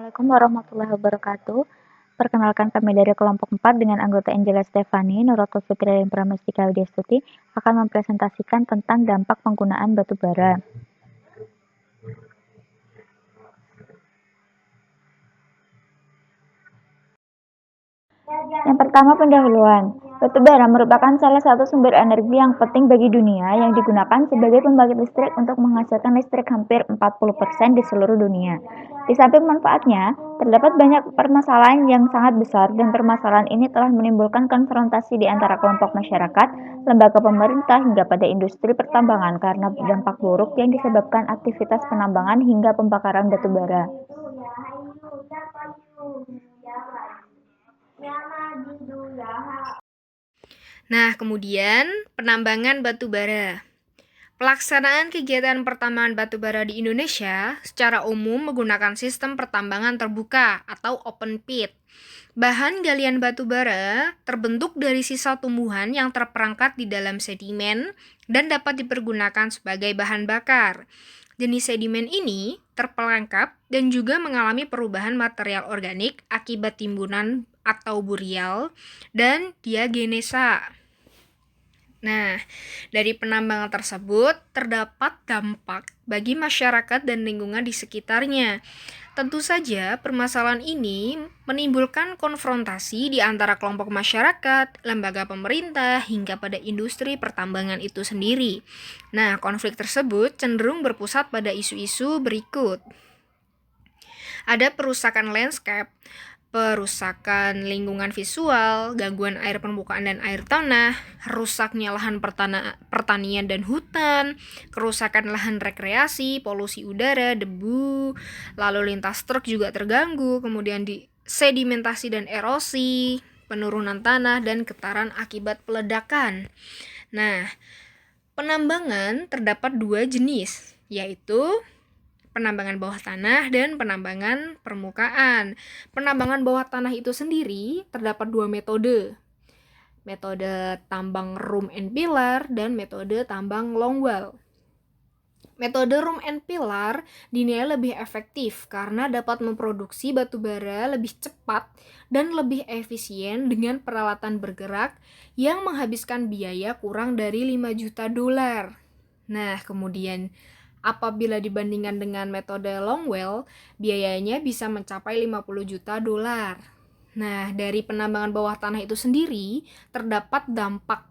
Assalamualaikum warahmatullahi wabarakatuh. Perkenalkan kami dari kelompok 4 dengan anggota Angela Stefani, Nurul Fitri, dan Pramestika Widyastuti akan mempresentasikan tentang dampak penggunaan batu bara. Yang pertama, pendahuluan. Batu bara merupakan salah satu sumber energi yang penting bagi dunia yang digunakan sebagai pembangkit listrik untuk menghasilkan listrik hampir 40% di seluruh dunia. Di samping manfaatnya, terdapat banyak permasalahan yang sangat besar dan permasalahan ini telah menimbulkan konfrontasi di antara kelompok masyarakat, lembaga pemerintah hingga pada industri pertambangan karena dampak buruk yang disebabkan aktivitas penambangan hingga pembakaran batu bara. Nah, kemudian penambangan batu bara. Pelaksanaan kegiatan pertambangan batu bara di Indonesia secara umum menggunakan sistem pertambangan terbuka atau open pit. Bahan galian batu bara terbentuk dari sisa tumbuhan yang terperangkap di dalam sedimen dan dapat dipergunakan sebagai bahan bakar. Jenis sedimen ini terperangkap dan juga mengalami perubahan material organik akibat timbunan atau burial dan diagenesa. Nah, dari penambangan tersebut terdapat dampak bagi masyarakat dan lingkungan di sekitarnya. Tentu saja, permasalahan ini menimbulkan konfrontasi di antara kelompok masyarakat, lembaga pemerintah, hingga pada industri pertambangan itu sendiri. Nah, konflik tersebut cenderung berpusat pada isu-isu berikut. Ada perusakan landscape, perusakan lingkungan visual, gangguan air permukaan dan air tanah, rusaknya lahan pertanian dan hutan, kerusakan lahan rekreasi, polusi udara, debu, lalu lintas truk juga terganggu, kemudian di sedimentasi dan erosi, penurunan tanah, dan getaran akibat peledakan. Nah, penambangan terdapat dua jenis, yaitu penambangan bawah tanah dan penambangan permukaan. Penambangan bawah tanah itu sendiri terdapat dua metode. Metode tambang room and pillar dan metode tambang longwall. Metode room and pillar dinilai lebih efektif karena dapat memproduksi batu bara lebih cepat dan lebih efisien dengan peralatan bergerak yang menghabiskan biaya kurang dari 5 juta dolar. Nah, kemudian apabila dibandingkan dengan metode longwall, biayanya bisa mencapai 50 juta dolar. Nah, dari penambangan bawah tanah itu sendiri terdapat dampak,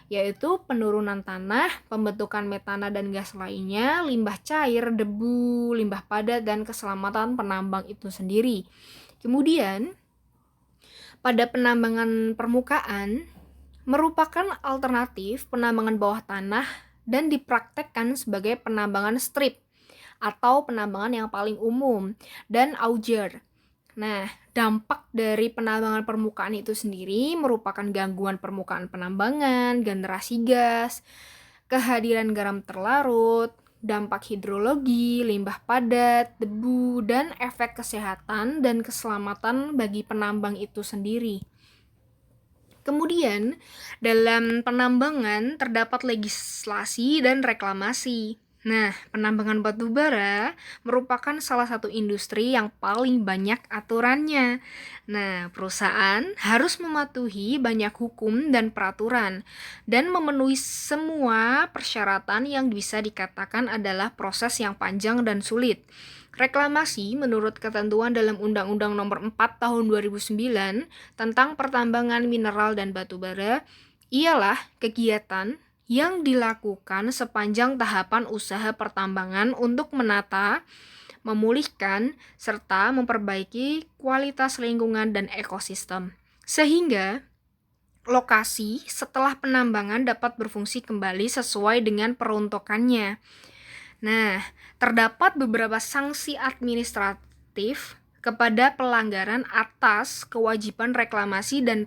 yaitu penurunan tanah, pembentukan metana dan gas lainnya, limbah cair, debu, limbah padat, dan keselamatan penambang itu sendiri. Kemudian, pada penambangan permukaan, merupakan alternatif penambangan bawah tanah dan dipraktekkan sebagai penambangan strip atau penambangan yang paling umum dan auger. Nah, dampak dari penambangan permukaan itu sendiri merupakan gangguan permukaan penambangan, generasi gas, kehadiran garam terlarut, dampak hidrologi, limbah padat, debu, dan efek kesehatan dan keselamatan bagi penambang itu sendiri. Kemudian, dalam penambangan terdapat legislasi dan reklamasi. Nah, penambangan batu bara merupakan salah satu industri yang paling banyak aturannya. Nah, perusahaan harus mematuhi banyak hukum dan peraturan dan memenuhi semua persyaratan yang bisa dikatakan adalah proses yang panjang dan sulit. Reklamasi menurut ketentuan dalam Undang-Undang Nomor 4 Tahun 2009 tentang pertambangan mineral dan batu bara ialah kegiatan yang dilakukan sepanjang tahapan usaha pertambangan untuk menata, memulihkan, serta memperbaiki kualitas lingkungan dan ekosistem, sehingga lokasi setelah penambangan dapat berfungsi kembali sesuai dengan peruntukannya. Nah, terdapat beberapa sanksi administratif kepada pelanggaran atas kewajiban reklamasi dan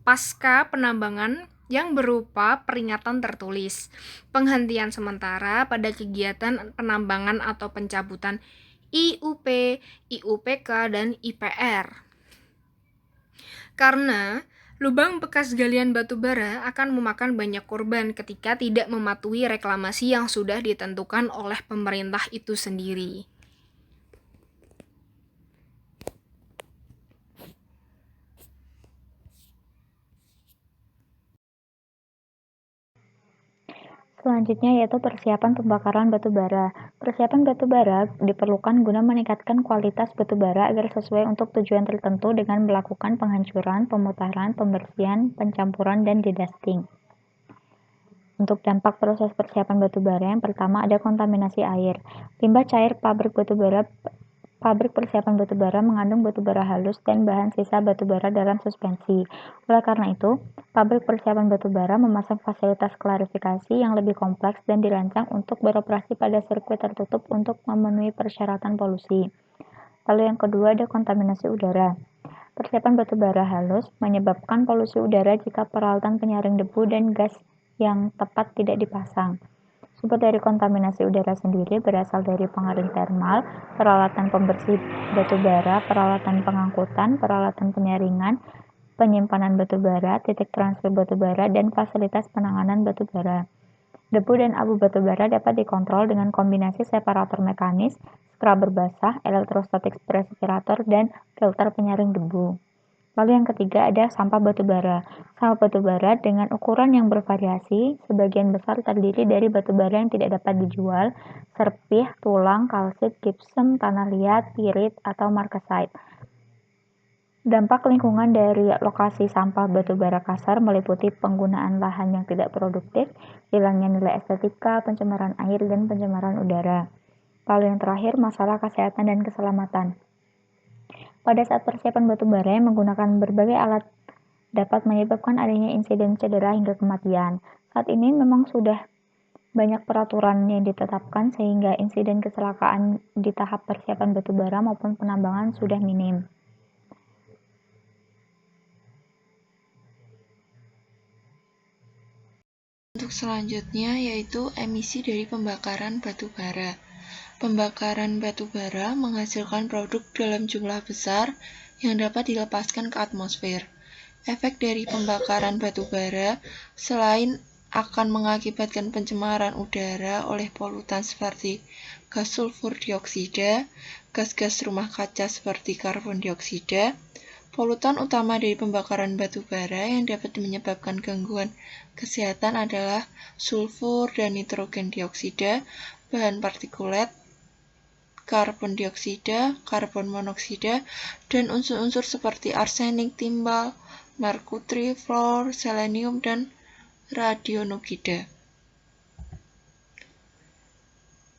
pasca penambangan yang berupa peringatan tertulis, penghentian sementara pada kegiatan penambangan atau pencabutan IUP, IUPK, dan IPR. Karena lubang bekas galian batu bara akan memakan banyak korban ketika tidak mematuhi reklamasi yang sudah ditentukan oleh pemerintah itu sendiri. Selanjutnya yaitu persiapan pembakaran batu bara. Persiapan batu bara diperlukan guna meningkatkan kualitas batu bara agar sesuai untuk tujuan tertentu dengan melakukan penghancuran, pemutaran, pembersihan, pencampuran, dan dedusting. Untuk dampak proses persiapan batu bara, yang pertama ada kontaminasi air. Limbah cair pabrik persiapan batu bara mengandung batu bara halus dan bahan sisa batu bara dalam suspensi. Oleh karena itu, pabrik persiapan batu bara memasang fasilitas klarifikasi yang lebih kompleks dan dirancang untuk beroperasi pada sirkuit tertutup untuk memenuhi persyaratan polusi. Lalu yang kedua ada kontaminasi udara. Persiapan batu bara halus menyebabkan polusi udara jika peralatan penyaring debu dan gas yang tepat tidak dipasang. Sumber dari kontaminasi udara sendiri berasal dari pengering termal, peralatan pembersih batu bara, peralatan pengangkutan, peralatan penyaringan, penyimpanan batu bara, titik transfer batu bara, dan fasilitas penanganan batu bara. Debu dan abu batu bara dapat dikontrol dengan kombinasi separator mekanis, scrubber basah, elektrostatik respirator, dan filter penyaring debu. Lalu yang ketiga ada sampah batu bara. Sampah batu bara dengan ukuran yang bervariasi, sebagian besar terdiri dari batu bara yang tidak dapat dijual, serpih, tulang, kalsit, gypsum, tanah liat, pirit, atau markasite. Dampak lingkungan dari lokasi sampah batu bara kasar meliputi penggunaan lahan yang tidak produktif, hilangnya nilai estetika, pencemaran air, dan pencemaran udara. Lalu yang terakhir, masalah kesehatan dan keselamatan. Pada saat persiapan batu bara yang menggunakan berbagai alat dapat menyebabkan adanya insiden cedera hingga kematian. Saat ini memang sudah banyak peraturan yang ditetapkan sehingga insiden kecelakaan di tahap persiapan batu bara maupun penambangan sudah minim. Untuk selanjutnya yaitu emisi dari pembakaran batu bara. Pembakaran batu bara menghasilkan produk dalam jumlah besar yang dapat dilepaskan ke atmosfer. Efek dari pembakaran batu bara selain akan mengakibatkan pencemaran udara oleh polutan seperti gas sulfur dioksida, gas-gas rumah kaca seperti karbon dioksida. Polutan utama dari pembakaran batu bara yang dapat menyebabkan gangguan kesehatan adalah sulfur dan nitrogen dioksida, bahan partikulat, karbon dioksida, karbon monoksida, dan unsur-unsur seperti arsenik, timbal, merkuri, fluor, selenium, dan radionukida.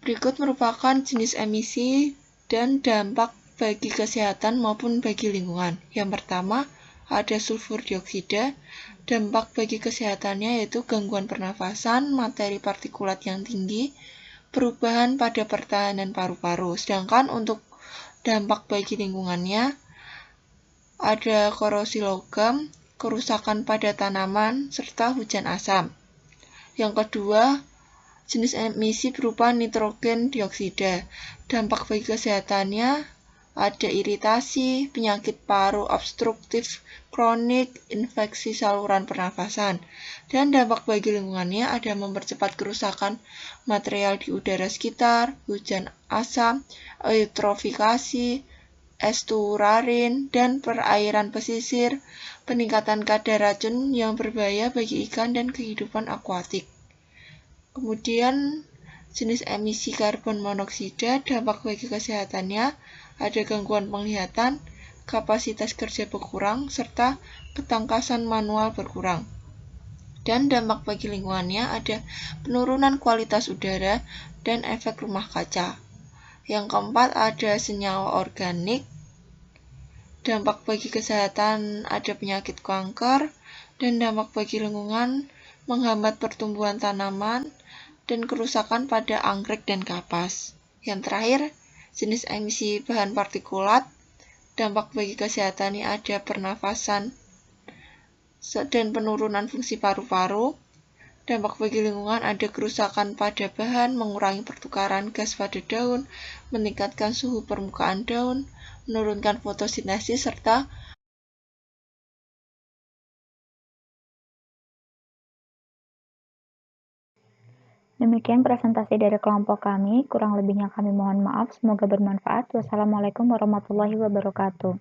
Berikut merupakan jenis emisi dan dampak bagi kesehatan maupun bagi lingkungan. Yang pertama, ada sulfur dioksida. Dampak bagi kesehatannya yaitu gangguan pernafasan, materi partikulat yang tinggi, perubahan pada pertahanan paru-paru. Sedangkan untuk dampak bagi lingkungannya ada korosi logam, kerusakan pada tanaman, serta hujan asam. Yang kedua, jenis emisi berupa nitrogen dioksida. Dampak bagi kesehatannya ada iritasi, penyakit paru obstruktif kronik, infeksi saluran pernafasan. Dan dampak bagi lingkungannya ada mempercepat kerusakan material di udara sekitar, hujan asam, eutrofikasi, estuarin, dan perairan pesisir, peningkatan kadar racun yang berbahaya bagi ikan dan kehidupan akuatik. Kemudian jenis emisi karbon monoksida, dampak bagi kesehatannya ada gangguan penglihatan, kapasitas kerja berkurang, serta ketangkasan manual berkurang. Dan dampak bagi lingkungannya ada penurunan kualitas udara dan efek rumah kaca. Yang keempat ada senyawa organik. Dampak bagi kesehatan ada penyakit kanker, dan dampak bagi lingkungan menghambat pertumbuhan tanaman dan kerusakan pada anggrek dan kapas. Yang terakhir, jenis emisi bahan partikulat. Dampak bagi kesehatannya ada pernafasan dan penurunan fungsi paru-paru. Dampak bagi lingkungan ada kerusakan pada bahan, mengurangi pertukaran gas pada daun, meningkatkan suhu permukaan daun, menurunkan fotosintesis, serta Demikian presentasi dari kelompok kami, kurang lebihnya kami mohon maaf, semoga bermanfaat. Wassalamualaikum warahmatullahi wabarakatuh.